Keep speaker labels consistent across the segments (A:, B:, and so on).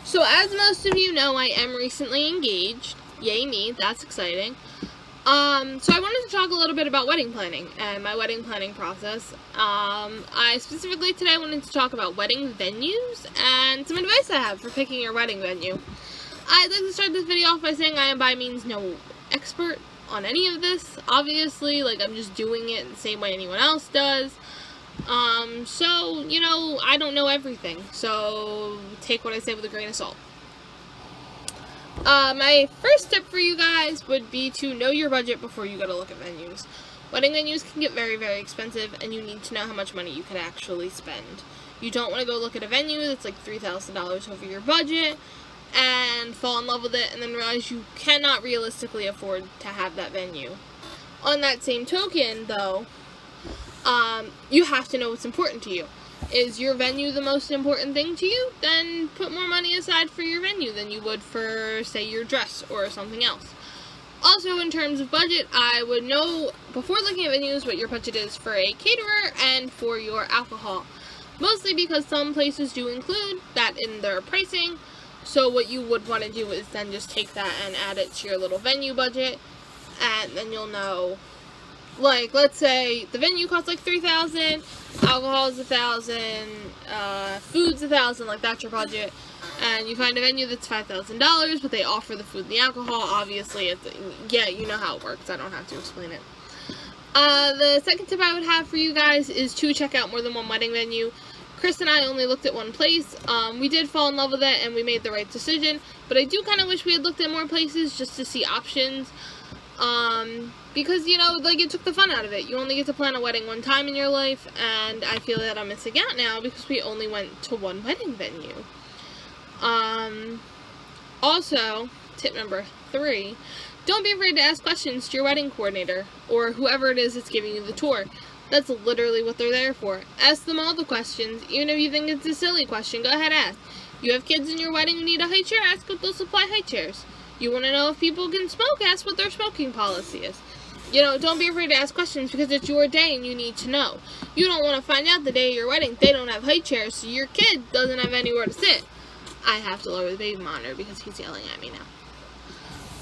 A: So as most of you know, I am recently engaged. Yay me, that's exciting. So I wanted to talk a little bit about wedding planning and my wedding planning process. I specifically today wanted to talk about wedding venues and some advice I have for picking your wedding venue. I'd like to start this video off by saying I am by means no expert on any of this. Obviously, I'm just doing it the same way anyone else does. So, I don't know everything, so take what I say with a grain of salt. My first tip for you guys would be to know your budget before you go to look at venues. Wedding venues can get very, very expensive, and you need to know how much money you can actually spend. You don't want to go look at a venue that's like $3,000 over your budget, and fall in love with it, and then realize you cannot realistically afford to have that venue. On that same token, though, you have to know what's important to you. Is your venue the most important thing to you? Then put more money aside for your venue than you would for, say, your dress or something else. Also, in terms of budget, I would know before looking at venues what your budget is for a caterer and for your alcohol. Mostly because some places do include that in their pricing. So what you would want to do is then just take that and add it to your little venue budget, and then you'll know. Let's say the venue costs like $3,000, alcohol is $1,000, food's $1,000, that's your budget, and you find a venue that's $5,000, but they offer the food and the alcohol. Obviously, you know how it works. I don't have to explain it. The second tip I would have for you guys is to check out more than one wedding venue. Chris and I only looked at one place. We did fall in love with it, and we made the right decision, but I do kind of wish we had looked at more places just to see options. Because, it took the fun out of it. You only get to plan a wedding one time in your life, and I feel that I'm missing out now because we only went to one wedding venue. Also, tip number 3, don't be afraid to ask questions to your wedding coordinator, or whoever it is that's giving you the tour. That's literally what they're there for. Ask them all the questions, even if you think it's a silly question, go ahead and ask. You have kids in your wedding who need a high chair, ask if they'll supply high chairs. You want to know if people can smoke, ask what their smoking policy is. Don't be afraid to ask questions because it's your day and you need to know. You don't want to find out the day of your wedding they don't have high chairs, so your kid doesn't have anywhere to sit. I have to lower the baby monitor because he's yelling at me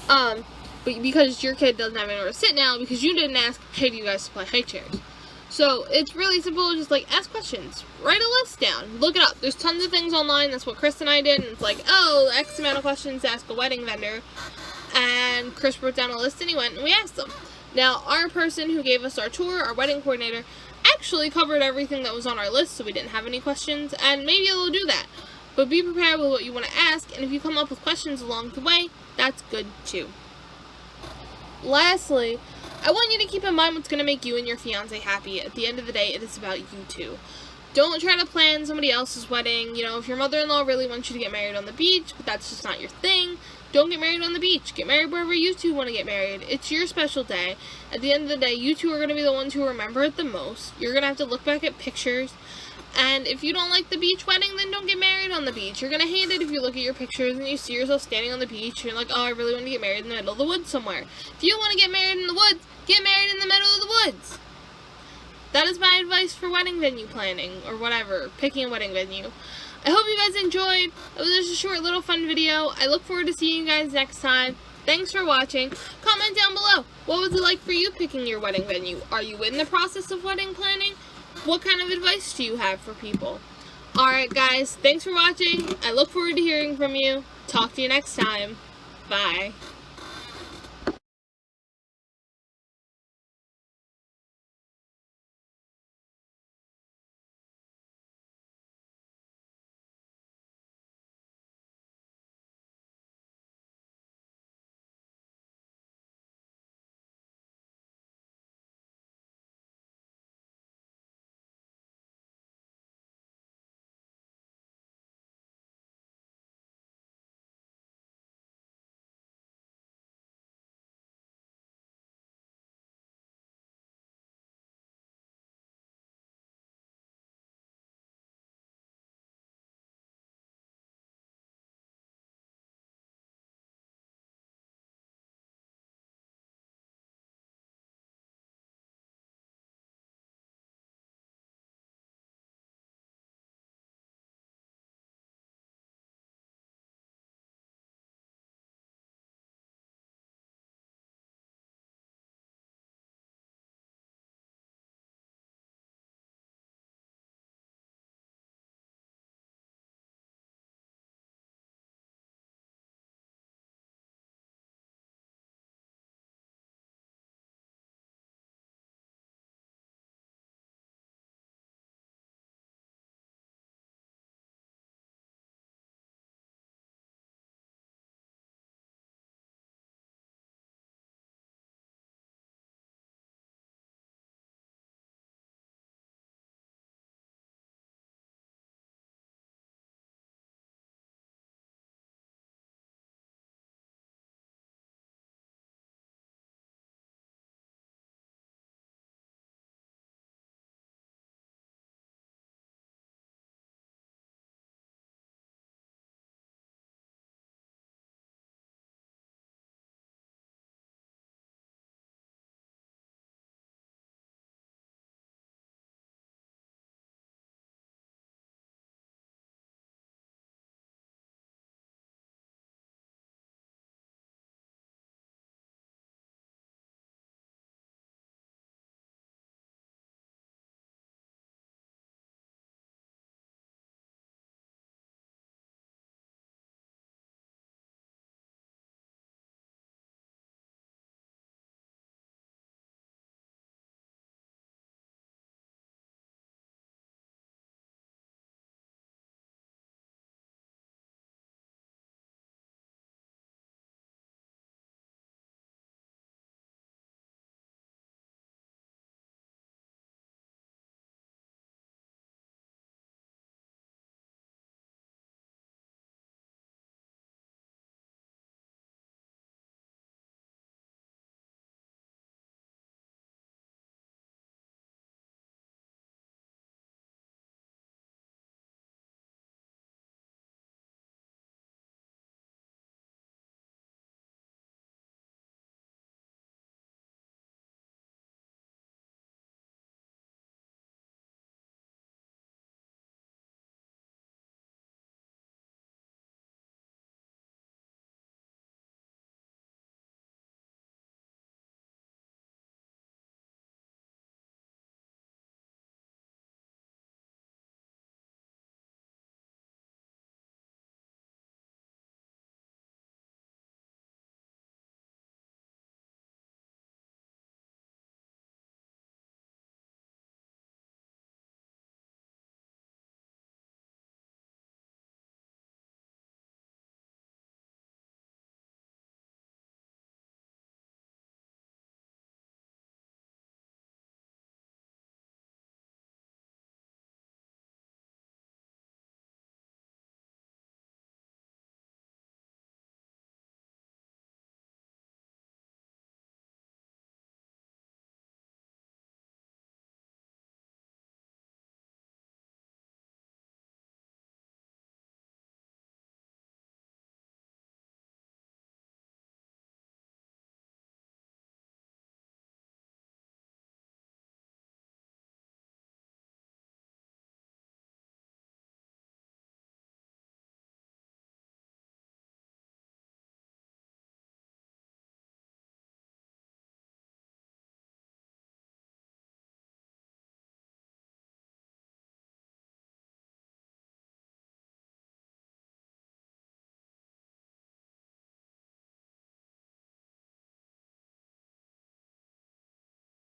A: now. But because your kid doesn't have anywhere to sit now because you didn't ask, hey, do you guys supply high chairs? So it's really simple, just ask questions. Write a list down. Look it up. There's tons of things online. That's what Chris and I did. And it's X amount of questions to ask a wedding vendor. And Chris wrote down a list and he went and we asked them. Now, our person who gave us our tour, our wedding coordinator, actually covered everything that was on our list, so we didn't have any questions. And maybe they'll do that. But be prepared with what you want to ask. And if you come up with questions along the way, that's good too. Lastly, I want you to keep in mind what's going to make you and your fiancé happy. At the end of the day, it is about you two. Don't try to plan somebody else's wedding. If your mother-in-law really wants you to get married on the beach, but that's just not your thing, don't get married on the beach. Get married wherever you two want to get married. It's your special day. At the end of the day, you two are going to be the ones who remember it the most. You're going to have to look back at pictures. And if you don't like the beach wedding, then don't get married on the beach. You're going to hate it if you look at your pictures and you see yourself standing on the beach and you're like, oh, I really want to get married in the middle of the woods somewhere. If you want to get married in the woods, get married in the middle of the woods. That is my advice for wedding venue planning, or whatever, picking a wedding venue. I hope you guys enjoyed. It was just a short little fun video. I look forward to seeing you guys next time. Thanks for watching. Comment down below. What was it like for you picking your wedding venue? Are you in the process of wedding planning? What kind of advice do you have for people? Alright guys, thanks for watching. I look forward to hearing from you. Talk to you next time. Bye.